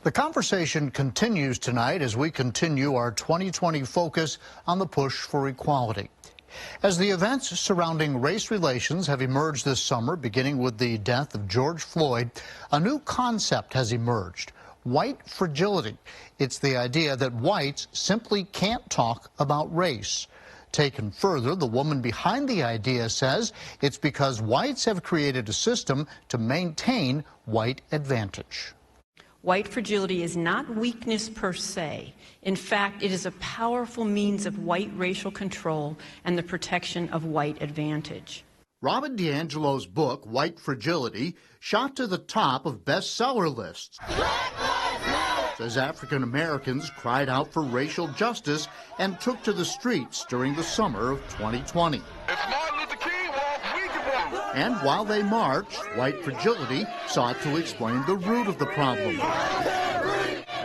The conversation continues tonight as we continue our 2020 focus on the push for equality. As the events surrounding race relations have emerged this summer, beginning with the death of George Floyd, a new concept has emerged: white fragility. It's the idea that whites simply can't talk about race. Taken further, the woman behind the idea says it's because whites have created a system to maintain white advantage. White fragility is not weakness per se. In fact, it is a powerful means of white racial control and the protection of white advantage. Robin DiAngelo's book, White Fragility, shot to the top of bestseller lists as African Americans cried out for racial justice and took to the streets during the summer of 2020. And while they marched, White Fragility sought to explain the root of the problem,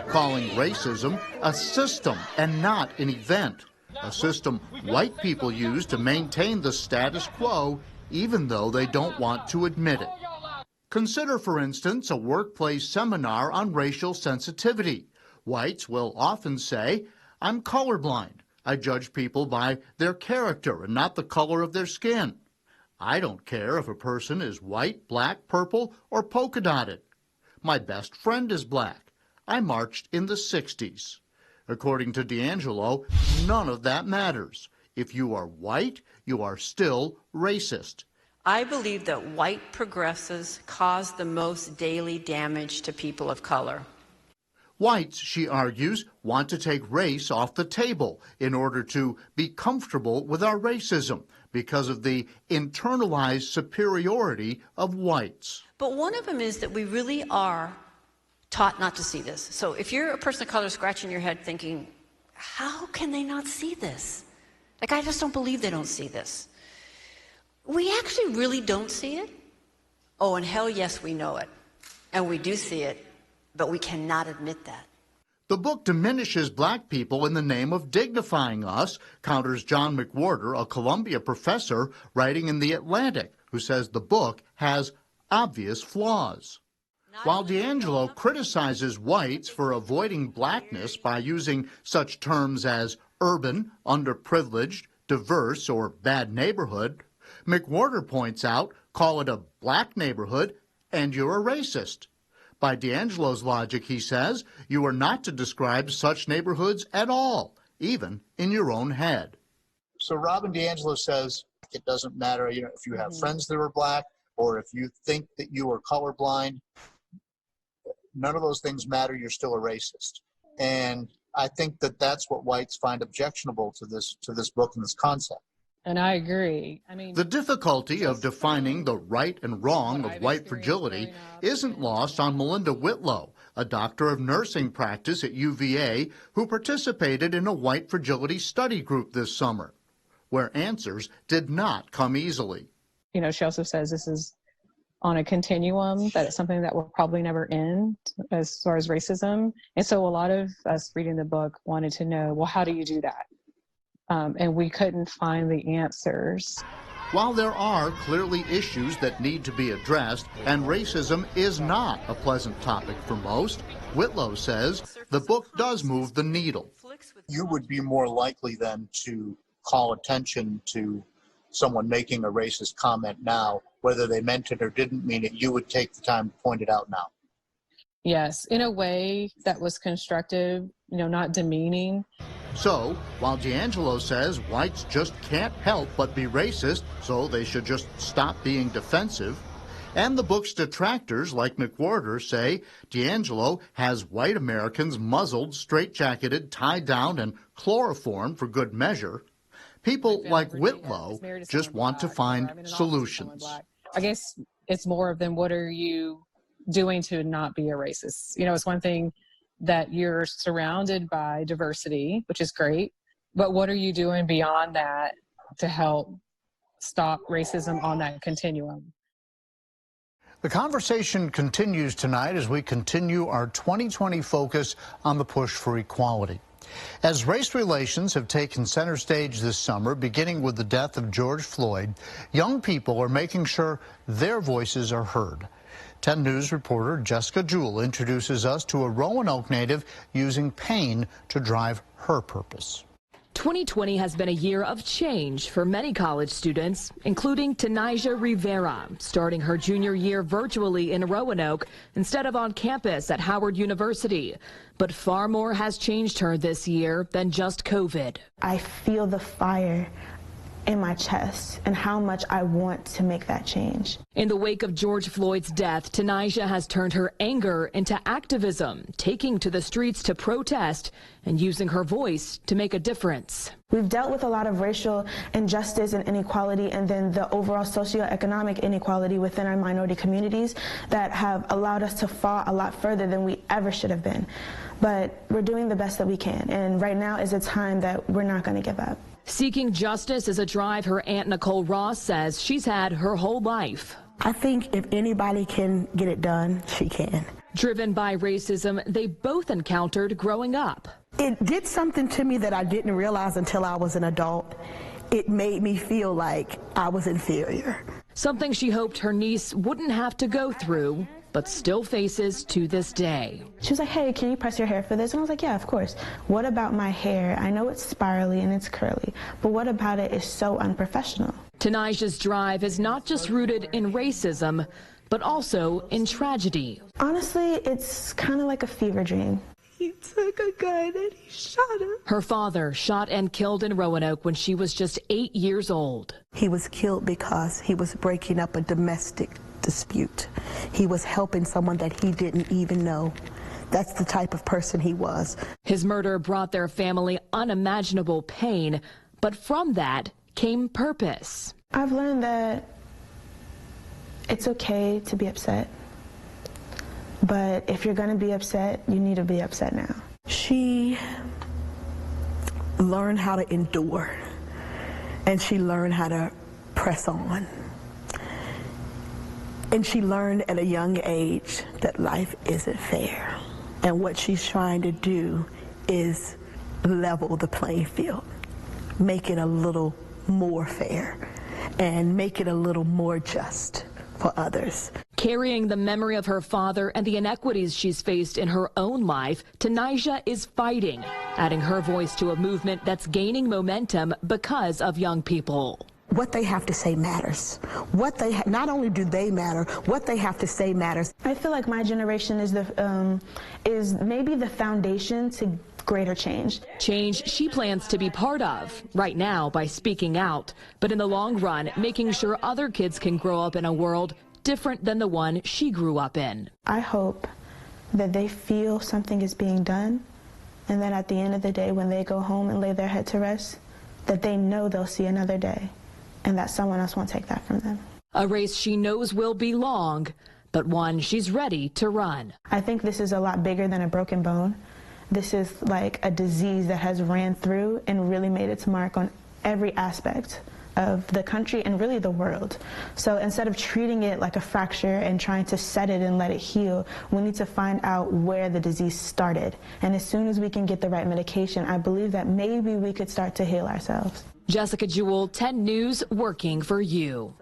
calling racism a system and not an event, a system white people use to maintain the status quo even though they don't want to admit it. Consider, for instance, a workplace seminar on racial sensitivity. Whites will often say, "I'm colorblind. I judge people by their character and not the color of their skin. I don't care if a person is white, black, purple, or polka dotted. My best friend is black. I marched in the 60s. According to DiAngelo, none of that matters. If you are white, you are still racist. I believe that white progressives cause the most daily damage to people of color. Whites, she argues, want to take race off the table in order to be comfortable with our racism because of the internalized superiority of whites. But one of them is that we really are taught not to see this. So if you're a person of color scratching your head thinking, how can they not see this? Like, I just don't believe they don't see this. We actually really don't see it. Oh, and hell yes, we know it. And we do see it, but we cannot admit that. The book diminishes black people in the name of dignifying us, counters John McWhorter, a Columbia professor writing in The Atlantic, who says the book has obvious flaws. While DiAngelo criticizes whites for avoiding blackness by using such terms as urban, underprivileged, diverse, or bad neighborhood, McWhorter points out, call it a black neighborhood, and you're a racist. By DiAngelo's logic, he says, you are not to describe such neighborhoods at all, even in your own head. So Robin DiAngelo says it doesn't matter if you have friends that are black or if you think that you are colorblind. None of those things matter. You're still a racist. And I think that that's what whites find objectionable to this book and this concept. And I agree. I mean, the difficulty of defining the right and wrong of white fragility isn't lost on Melinda Whitlow, a doctor of nursing practice at UVA who participated in a white fragility study group this summer, where answers did not come easily. You know, she also says this is on a continuum, that it's something that will probably never end as far as racism. And so a lot of us reading the book wanted to know, well, how do you do that? And we couldn't find the answers. While there are clearly issues that need to be addressed, and racism is not a pleasant topic for most, Whitlow says the book does move the needle. You would be more likely then to call attention to someone making a racist comment now, whether they meant it or didn't mean it. You would take the time to point it out now. Yes, in a way that was constructive, not demeaning. So, while DiAngelo says whites just can't help but be racist, so they should just stop being defensive, and the book's detractors, like McWhorter, say DiAngelo has white Americans muzzled, straitjacketed, tied down, and chloroformed for good measure, people like Whitlow just want to find solutions. I guess it's more of them, what are you doing to not be a racist? It's one thing that you're surrounded by diversity, which is great, but what are you doing beyond that to help stop racism on that continuum? The conversation continues tonight as we continue our 2020 focus on the push for equality. As race relations have taken center stage this summer, beginning with the death of George Floyd, young people are making sure their voices are heard. 10 News reporter Jessica Jewell introduces us to a Roanoke native using pain to drive her purpose. 2020 has been a year of change for many college students, including Tanija Rivera, starting her junior year virtually in Roanoke instead of on campus at Howard University. But far more has changed her this year than just COVID. I feel the fire in my chest and how much I want to make that change. In the wake of George Floyd's death, Tanija has turned her anger into activism, taking to the streets to protest and using her voice to make a difference. We've dealt with a lot of racial injustice and inequality, and then the overall socioeconomic inequality within our minority communities that have allowed us to fall a lot further than we ever should have been. But we're doing the best that we can, and right now is a time that we're not going to give up. Seeking justice is a drive her Aunt Nicole Ross says she's had her whole life. I think if anybody can get it done, she can. Driven by racism they both encountered growing up. It did something to me that I didn't realize until I was an adult. It made me feel like I was inferior. Something she hoped her niece wouldn't have to go through, but still faces to this day. She was like, hey, can you press your hair for this? And I was like, yeah, of course. What about my hair? I know it's spirally and it's curly, but what about it is so unprofessional? Tanija's drive is not just rooted in racism, but also in tragedy. Honestly, it's kind of like a fever dream. He took a gun and he shot him. Her father shot and killed in Roanoke when she was just 8 years old. He was killed because he was breaking up a domestic dispute. He was helping someone that he didn't even know. That's the type of person he was. His murder brought their family unimaginable pain, but from that came purpose. I've learned that it's okay to be upset, but if you're going to be upset, you need to be upset now. She learned how to endure, and she learned how to press on. And she learned at a young age that life isn't fair. And what she's trying to do is level the playing field, make it a little more fair, and make it a little more just for others. Carrying the memory of her father and the inequities she's faced in her own life, Tanija is fighting, adding her voice to a movement that's gaining momentum because of young people. What they have to say matters. Not only do they matter, what they have to say matters. I feel like my generation is maybe the foundation to greater change. Change she plans to be part of, right now by speaking out, but in the long run, making sure other kids can grow up in a world different than the one she grew up in. I hope that they feel something is being done, and then at the end of the day, when they go home and lay their head to rest, that they know they'll see another day, and that someone else won't take that from them. A race she knows will be long, but one she's ready to run. I think this is a lot bigger than a broken bone. This is like a disease that has ran through and really made its mark on every aspect of the country and really the world. So instead of treating it like a fracture and trying to set it and let it heal, we need to find out where the disease started. And as soon as we can get the right medication, I believe that maybe we could start to heal ourselves. Jessica Jewell, 10 News, working for you.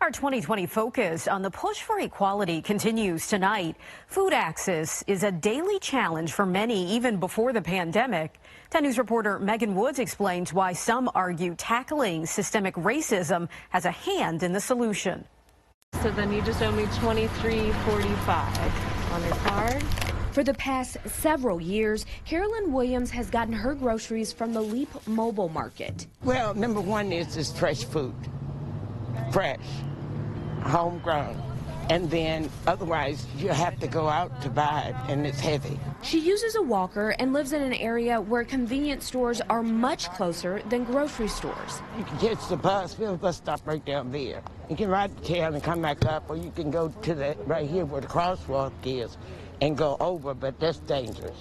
Our 2020 focus on the push for equality continues tonight. Food access is a daily challenge for many, even before the pandemic. 10 News reporter Megan Woods explains why some argue tackling systemic racism has a hand in the solution. So then you just owe me $23.45 on your card. For the past several years, Carolyn Williams has gotten her groceries from the Leap Mobile Market. Well, number one is it's fresh food. Fresh, homegrown, and then otherwise you have to go out to buy it, and it's heavy. She uses a walker and lives in an area where convenience stores are much closer than grocery stores. You can catch the bus stop right down there. You can ride the town and come back up, or you can go to the right here where the crosswalk is and go over, but that's dangerous.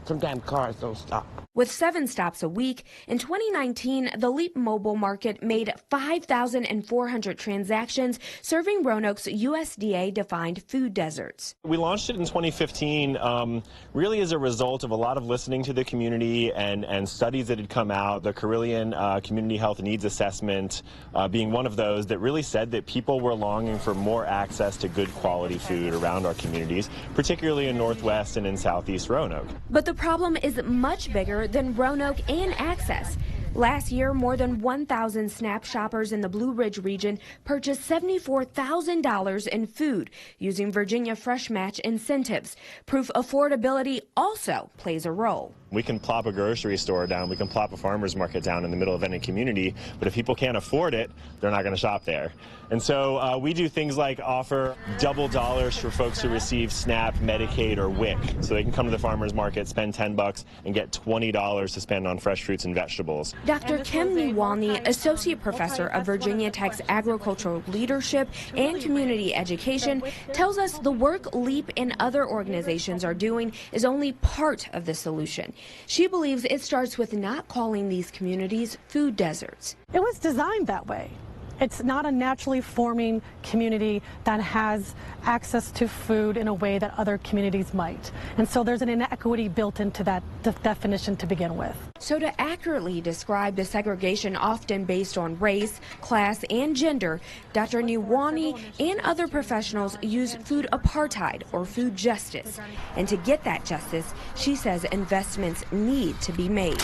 Sometimes cars don't stop. With 7 stops a week, in 2019, the Leap Mobile Market made 5,400 transactions, serving Roanoke's USDA-defined food deserts. We launched it in 2015 really as a result of a lot of listening to the community and studies that had come out, the Carillion Community Health Needs Assessment being one of those that really said that people were longing for more access to good quality food around our communities, particularly in Northwest and in Southeast Roanoke. But the problem is much bigger than Roanoke and access. Last year, more than 1,000 SNAP shoppers in the Blue Ridge region purchased $74,000 in food using Virginia Fresh Match incentives. Proof affordability also plays a role. We can plop a grocery store down, we can plop a farmer's market down in the middle of any community, but if people can't afford it, they're not going to shop there. And so we do things like offer double dollars for folks who receive SNAP, Medicaid, or WIC. So they can come to the farmer's market, spend $10, and get $20 to spend on fresh fruits and vegetables. Dr. Kim Niwalny, Associate Professor of Virginia Tech's Agricultural Leadership and Community Education, tells us the work LEAP and other organizations are doing is only part of the solution. She believes it starts with not calling these communities food deserts. It was designed that way. It's not a naturally forming community that has access to food in a way that other communities might. And so there's an inequity built into that definition to begin with. So to accurately describe the segregation often based on race, class, and gender, Dr. Niwalny and other professionals use food apartheid or food justice. And to get that justice, she says investments need to be made.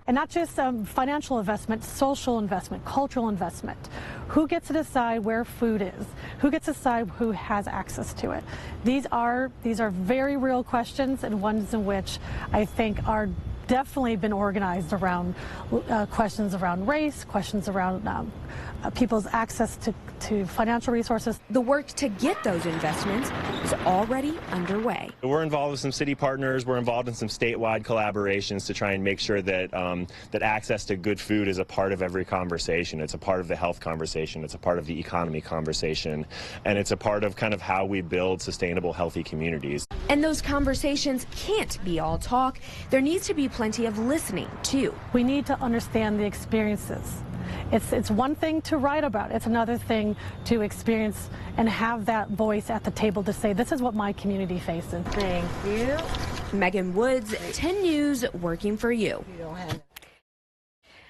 And not just financial investment, social investment, cultural investment. Who gets to decide where food is? Who gets to decide who has access to it? These are very real questions, and ones in which I think are definitely been organized around questions around race, questions around people's access to financial resources. The work to get those investments is already underway. We're involved with some city partners. We're involved in some statewide collaborations to try and make sure that that access to good food is a part of every conversation. It's a part of the health conversation. It's a part of the economy conversation. And it's a part of kind of how we build sustainable, healthy communities. And those conversations can't be all talk. There needs to be plenty of listening, too. We need to understand the experiences. It's one thing to write about. It's another thing to experience and have that voice at the table to say, this is what my community faces. Thank you. Megan Woods, 10 News, working for you.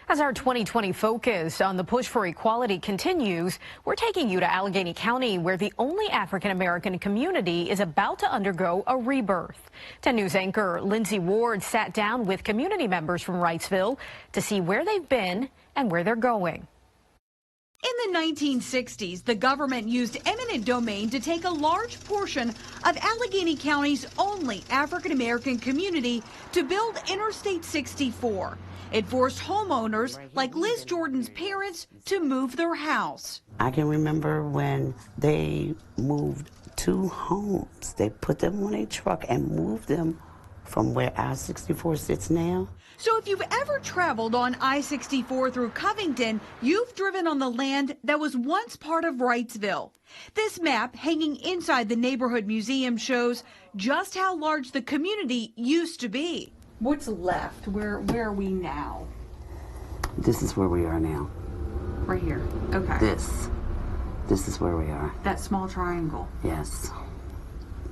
As our 2020 focus on the push for equality continues, we're taking you to Allegheny County, where the only African-American community is about to undergo a rebirth. 10 News anchor Lindsay Ward sat down with community members from Wrightsville to see where they've been and where they're going. In the 1960s, the government used eminent domain to take a large portion of Allegheny County's only African-American community to build Interstate 64. It forced homeowners like Liz Jordan's parents to move their house. I can remember when they moved 2 homes. They put them on a truck and moved them from where I-64 sits now. So if you've ever traveled on I-64 through Covington, you've driven on the land that was once part of Wrightsville. This map hanging inside the neighborhood museum shows just how large the community used to be. What's left? Where are we now? This is where we are now. Right here. Okay. This is where we are. That small triangle. Yes.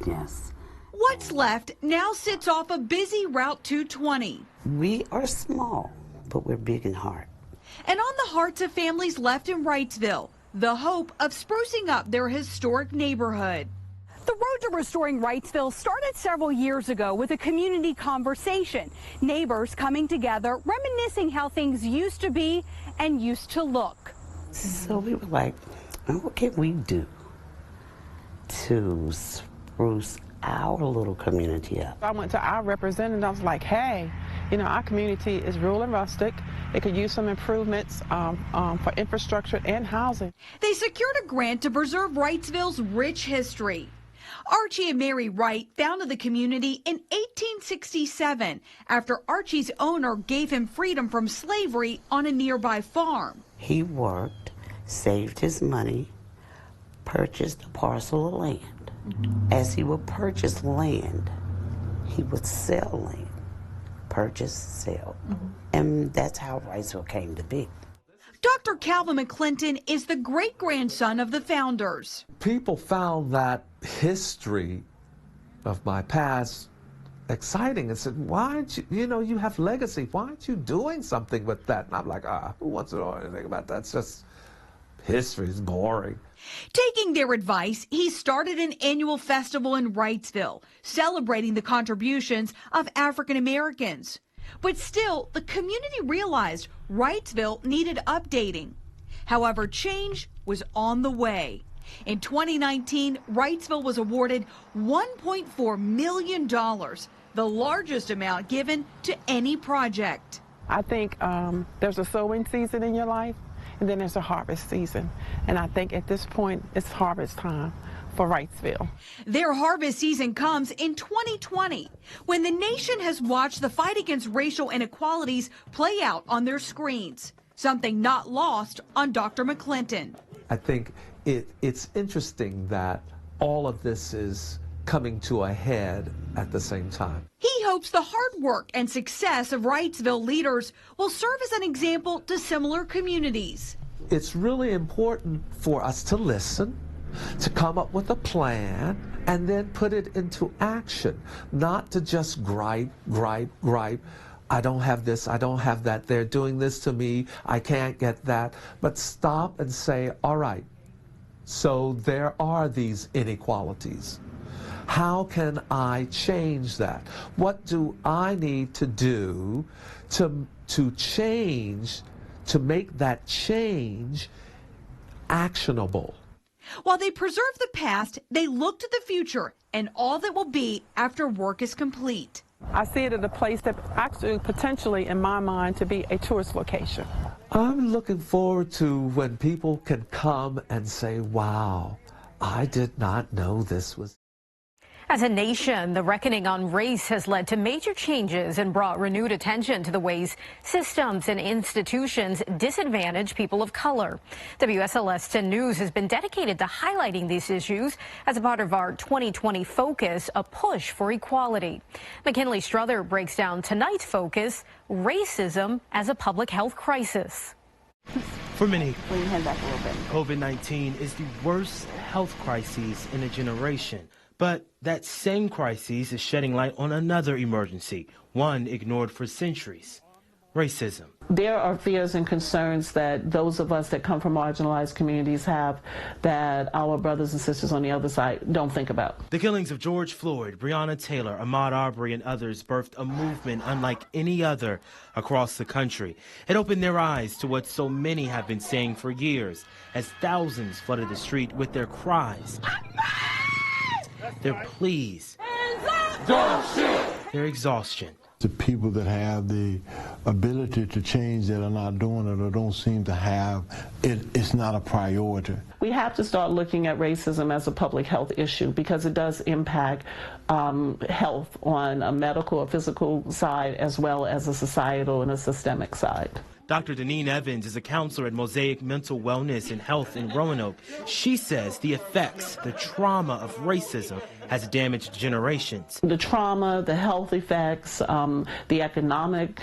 Yes. What's left now sits off a busy Route 220. We are small, but we're big in heart. And on the hearts of families left in Wrightsville, the hope of sprucing up their historic neighborhood. The road to restoring Wrightsville started several years ago with a community conversation. Neighbors coming together, reminiscing how things used to be and used to look. So we were like, what can we do to spruce our little community up? I went to our representative. I was like, hey, you know, our community is rural and rustic. It could use some improvements for infrastructure and housing. They secured a grant to preserve Wrightsville's rich history. Archie and Mary Wright founded the community in 1867 after Archie's owner gave him freedom from slavery on a nearby farm. He worked, saved his money, purchased a parcel of land. As he would purchase land, he would sell land. purchase, sell. And that's how Wrightsville came to be. Dr. Calvin McClinton is the great-grandson of the founders. People found that history of my past exciting and said, why aren't you, you have legacy, why aren't you doing something with that? And I'm like, who wants to know anything about that? It's just history, it's boring. Taking their advice, he started an annual festival in Wrightsville, celebrating the contributions of African Americans. But still, the community realized Wrightsville needed updating. However, change was on the way. In 2019, Wrightsville was awarded $1.4 million, the largest amount given to any project. I think there's a sowing season in your life, and then there's a harvest season. And I think at this point, it's harvest time for Wrightsville. Their harvest season comes in 2020, when the nation has watched the fight against racial inequalities play out on their screens, something not lost on Dr. McClinton. I think it's interesting that all of this is coming to a head at the same time. He hopes the hard work and success of Wrightsville leaders will serve as an example to similar communities. It's really important for us to listen, to come up with a plan, and then put it into action, not to just gripe. I don't have this, I don't have that, they're doing this to me, I can't get that. But stop and say, all right, so there are these inequalities. How can I change that? What do I need to do to change, to make that change actionable? While they preserve the past, they look to the future and all that will be after work is complete. I see it as a place that actually potentially, in my mind, to be a tourist location. I'm looking forward to when people can come and say, wow, I did not know this was. As a nation, the reckoning on race has led to major changes and brought renewed attention to the ways systems and institutions disadvantage people of color. WSLS 10 News has been dedicated to highlighting these issues as a part of our 2020 focus, A Push for Equality. McKinley Strother breaks down tonight's focus, racism as a public health crisis. For many, COVID-19 is the worst health crisis in a generation. But that same crisis is shedding light on another emergency, one ignored for centuries: racism. There are fears and concerns that those of us that come from marginalized communities have that our brothers and sisters on the other side don't think about. The killings of George Floyd, Breonna Taylor, Ahmaud Arbery, and others birthed a movement unlike any other across the country. It opened their eyes to what so many have been saying for years, as thousands flooded the street with their cries, their pleas, their exhaustion. The people that have the ability to change that are not doing it or don't seem to have it, it's not a priority. We have to start looking at racism as a public health issue because it does impact health on a medical or physical side as well as a societal and a systemic side. Dr. Deneen Evans is a counselor at Mosaic Mental Wellness and Health in Roanoke. She says the effects, the trauma of racism has damaged generations. The trauma, the health effects, the economic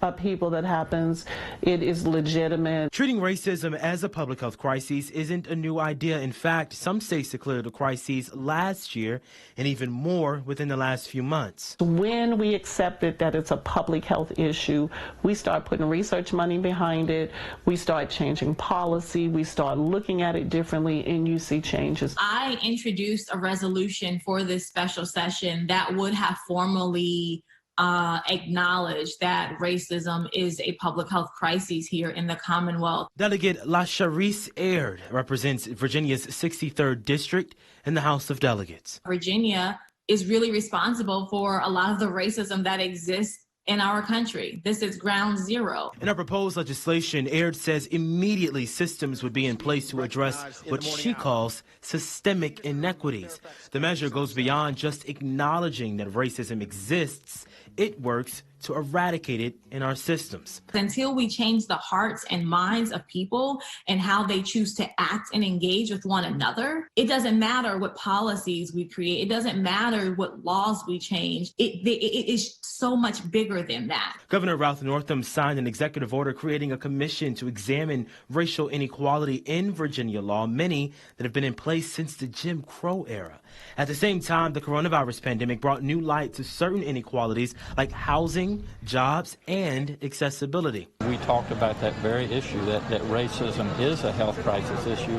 upheaval that happens, it is legitimate. Treating racism as a public health crisis isn't a new idea. In fact, some states declared the crisis last year and even more within the last few months. When we accepted that it's a public health issue, we start putting research money behind it, we start changing policy, we start looking at it differently, and you see changes. I introduced a resolution for this special session that would have formally acknowledge that racism is a public health crisis here in the Commonwealth. Delegate LaCharice Aird represents Virginia's 63rd District in the House of Delegates. Virginia is really responsible for a lot of the racism that exists in our country. This is ground zero. In her proposed legislation, Aird says immediately systems would be in place to address what she calls systemic inequities. The measure goes beyond just acknowledging that racism exists. it works to eradicate it in our systems. Until we change the hearts and minds of people and how they choose to act and engage with one another, it doesn't matter what policies we create. It doesn't matter what laws we change. It is so much bigger than that. Governor Ralph Northam signed an executive order creating a commission to examine racial inequality in Virginia law, many that have been in place since the Jim Crow era. At the same time, the coronavirus pandemic brought new light to certain inequalities like housing, jobs, and accessibility. We talked about that very issue, that racism is a health crisis issue,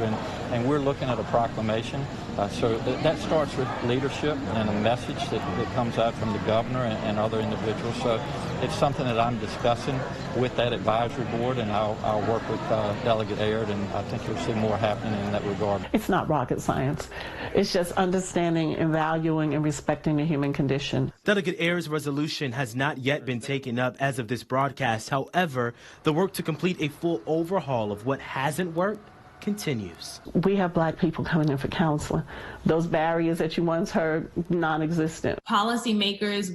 and we're looking at a proclamation. So that starts with leadership and a message that comes out from the governor and other individuals. So it's something that I'm discussing with that advisory board, and I'll work with Delegate Aird, and I think you'll see more happening in that regard. It's not rocket science. It's just understanding and valuing and respecting the human condition. Delegate Aird's resolution has not yet been taken up as of this broadcast. However, the work to complete a full overhaul of what hasn't worked continues. We have Black people coming in for counseling. Those barriers that you once heard, non-existent. Policymakers,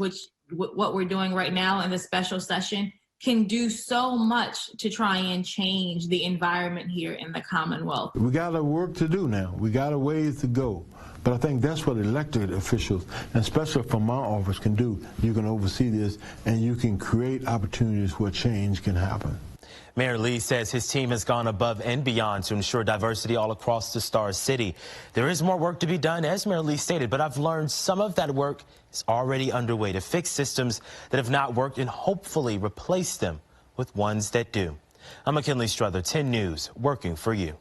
what we're doing right now in the special session, can do so much to try and change the environment here in the Commonwealth. We got a work to do now. We got a ways to go. But I think that's what elected officials, and especially from my office, can do. You can oversee this, and you can create opportunities where change can happen. Mayor Lee says his team has gone above and beyond to ensure diversity all across the Star City. There is more work to be done, as Mayor Lee stated, but I've learned some of that work is already underway to fix systems that have not worked and hopefully replace them with ones that do. I'm McKinley Struther, 10 News, working for you.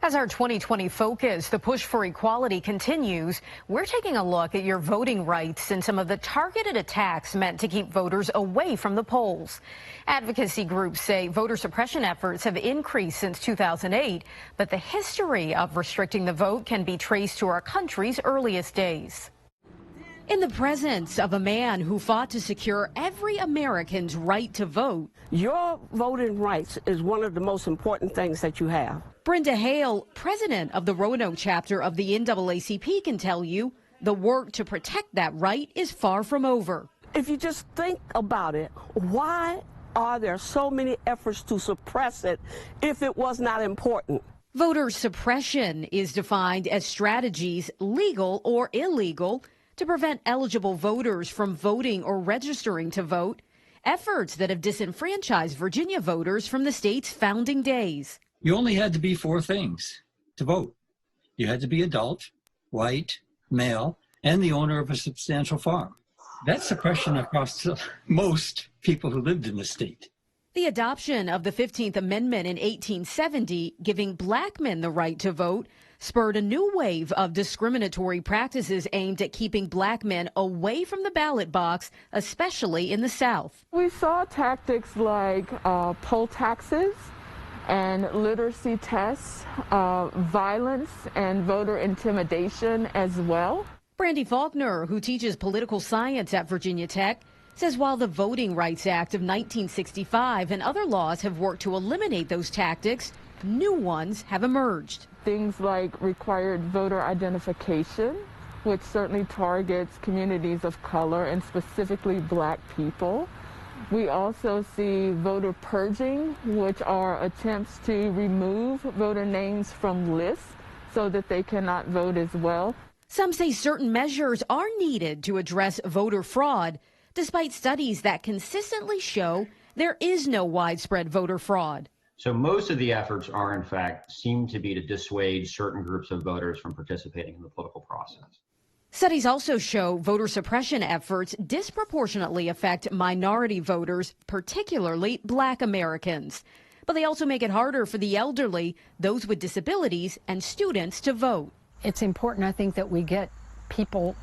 As our 2020 focus, the push for equality continues. We're taking a look at your voting rights and some of the targeted attacks meant to keep voters away from the polls. Advocacy groups say voter suppression efforts have increased since 2008, but the history of restricting the vote can be traced to our country's earliest days. In the presence of a man who fought to secure every American's right to vote. Your voting rights is one of the most important things that you have. Brenda Hale, president of the Roanoke chapter of the NAACP, can tell you the work to protect that right is far from over. If you just think about it, why are there so many efforts to suppress it if it was not important? Voter suppression is defined as strategies, legal or illegal, to prevent eligible voters from voting or registering to vote, efforts that have disenfranchised Virginia voters from the state's founding days. You only had to be 4 things to vote. You had to be adult, white, male, and the owner of a substantial farm. That's suppression across most people who lived in the state. The adoption of the 15th Amendment in 1870, giving black men the right to vote, spurred a new wave of discriminatory practices aimed at keeping black men away from the ballot box, especially in the South. We saw tactics like poll taxes and literacy tests, violence and voter intimidation as well. Brandy Faulkner, who teaches political science at Virginia Tech, says while the Voting Rights Act of 1965 and other laws have worked to eliminate those tactics, new ones have emerged. Things like required voter identification, which certainly targets communities of color and specifically black people. We also see voter purging, which are attempts to remove voter names from lists so that they cannot vote as well. Some say certain measures are needed to address voter fraud, despite studies that consistently show there is no widespread voter fraud. So most of the efforts are, in fact, seem to be to dissuade certain groups of voters from participating in the political process. Studies also show voter suppression efforts disproportionately affect minority voters, particularly black Americans. But they also make it harder for the elderly, those with disabilities, and students to vote. It's important, I think, that we get people,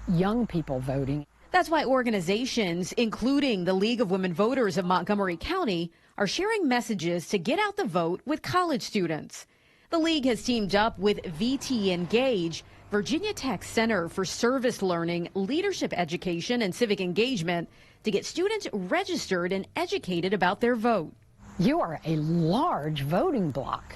young people voting. That's why organizations, including the League of Women Voters of Montgomery County, are sharing messages to get out the vote with college students. The League has teamed up with VT Engage, Virginia Tech's Center for Service Learning, Leadership Education, and Civic Engagement, to get students registered and educated about their vote. You are a large voting bloc,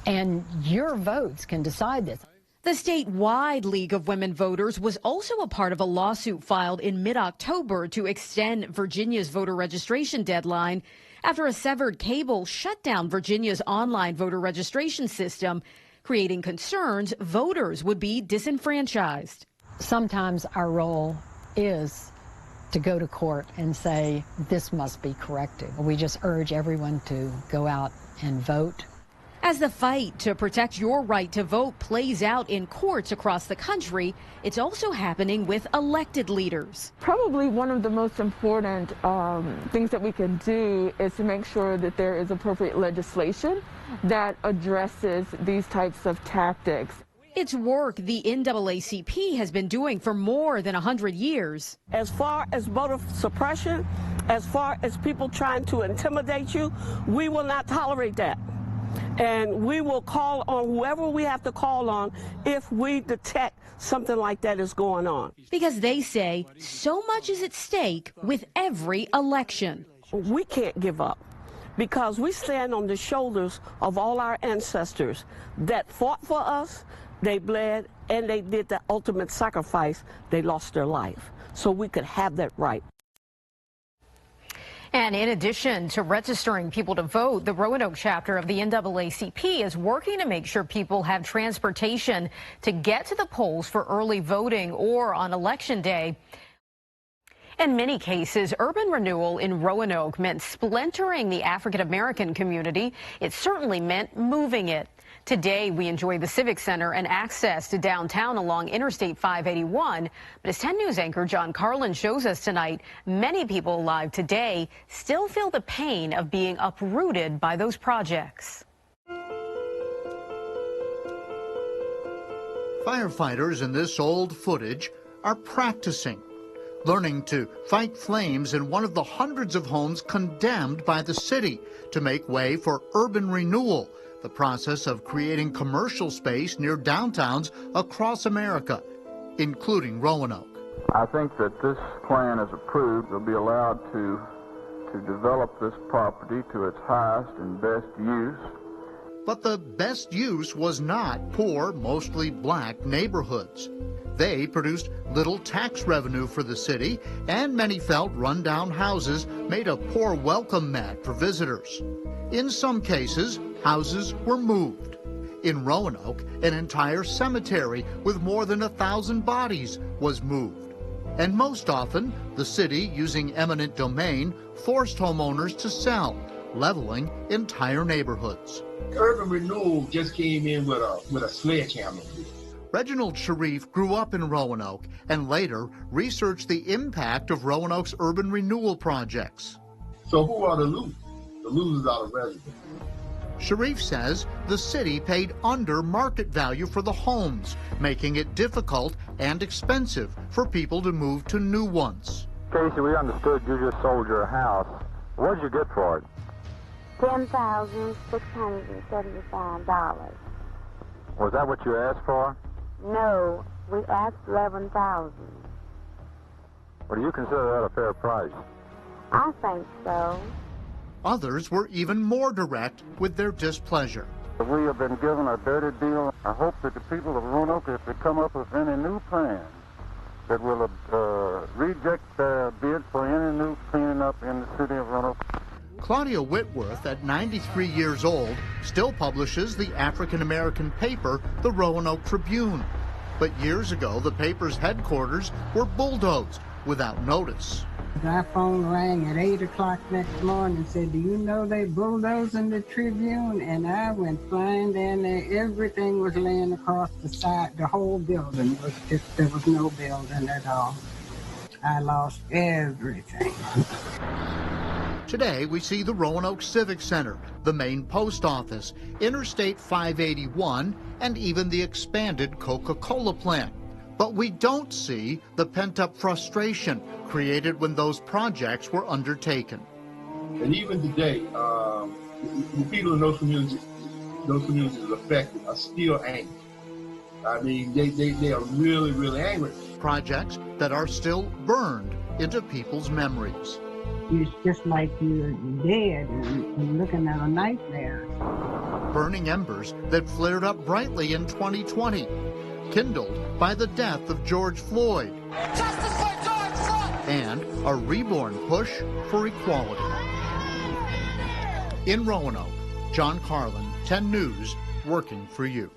and your votes can decide this. The statewide League of Women Voters was also a part of a lawsuit filed in mid-October to extend Virginia's voter registration deadline after a severed cable shut down Virginia's online voter registration system, creating concerns voters would be disenfranchised. Sometimes our role is to go to court and say this must be corrected. We just urge everyone to go out and vote. As the fight to protect your right to vote plays out in courts across the country, it's also happening with elected leaders. Probably one of the most important things that we can do is to make sure that there is appropriate legislation that addresses these types of tactics. It's work the NAACP has been doing for more than 100 years. As far as voter suppression, as far as people trying to intimidate you, we will not tolerate that. And we will call on whoever we have to call on if we detect something like that is going on. Because they say so much is at stake with every election. We can't give up because we stand on the shoulders of all our ancestors that fought for us, they bled, and they did the ultimate sacrifice. They lost their life so we could have that right. And in addition to registering people to vote, the Roanoke chapter of the NAACP is working to make sure people have transportation to get to the polls for early voting or on Election Day. In many cases, urban renewal in Roanoke meant splintering the African American community. It certainly meant moving it. Today, we enjoy the Civic Center and access to downtown along Interstate 581. But as 10 News anchor John Carlin shows us tonight, many people alive today still feel the pain of being uprooted by those projects. Firefighters in this old footage are practicing, learning to fight flames in one of the hundreds of homes condemned by the city to make way for urban renewal, the process of creating commercial space near downtowns across America, including Roanoke. I think that this plan, as approved, will be allowed to develop this property to its highest and best use. But the best use was not poor, mostly black neighborhoods. They produced little tax revenue for the city, and many felt rundown houses made a poor welcome mat for visitors. In some cases, houses were moved. In Roanoke, an entire cemetery with more than 1,000 bodies was moved. And most often, the city, using eminent domain, forced homeowners to sell, leveling entire neighborhoods. Urban renewal just came in with a sledgehammer. Reginald Sharif grew up in Roanoke and later researched the impact of Roanoke's urban renewal projects. So who are the losers? The losers are the residents. Sharif says the city paid under market value for the homes, making it difficult and expensive for people to move to new ones. Casey, we understood you just sold your house. What did you get for it? $10,675. Was that what you asked for? No, we asked $11,000. Or do you consider that a fair price? I think so. Others were even more direct with their displeasure. We have been given a dirty deal. I hope that the people of Roanoke, if they come up with any new plans, that will reject their bid for any new cleaning up in the city of Roanoke. Claudia Whitworth, at 93 years old, still publishes the African-American paper, the Roanoke Tribune. But years ago, the paper's headquarters were bulldozed without notice. My phone rang at 8 o'clock next morning and said, "Do you know they bulldozing the Tribune?" And I went flying down there. Everything was laying across the side. The whole building was just, there was no building at all. I lost everything. Today, we see the Roanoke Civic Center, the main post office, Interstate 581, and even the expanded Coca-Cola plant. But we don't see the pent-up frustration created when those projects were undertaken. And even today, the people in those communities affected are still angry. I mean, they are really, really angry. Projects that are still burned into people's memories. It's just like you're dead and looking at a nightmare. Burning embers that flared up brightly in 2020. rekindled by the death of George Floyd. Justice for George Floyd! And a reborn push for equality. In Roanoke, John Carlin, 10 News, working for you.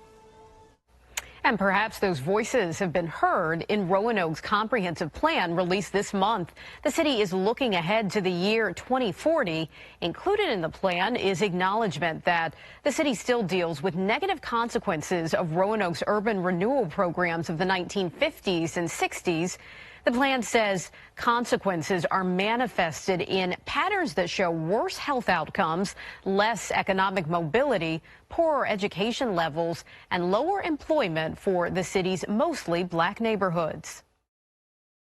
And perhaps those voices have been heard in Roanoke's comprehensive plan released this month. The city is looking ahead to the year 2040. Included in the plan is acknowledgement that the city still deals with negative consequences of Roanoke's urban renewal programs of the 1950s and 60s. The plan says consequences are manifested in patterns that show worse health outcomes, less economic mobility, poorer education levels, and lower employment for the city's mostly black neighborhoods.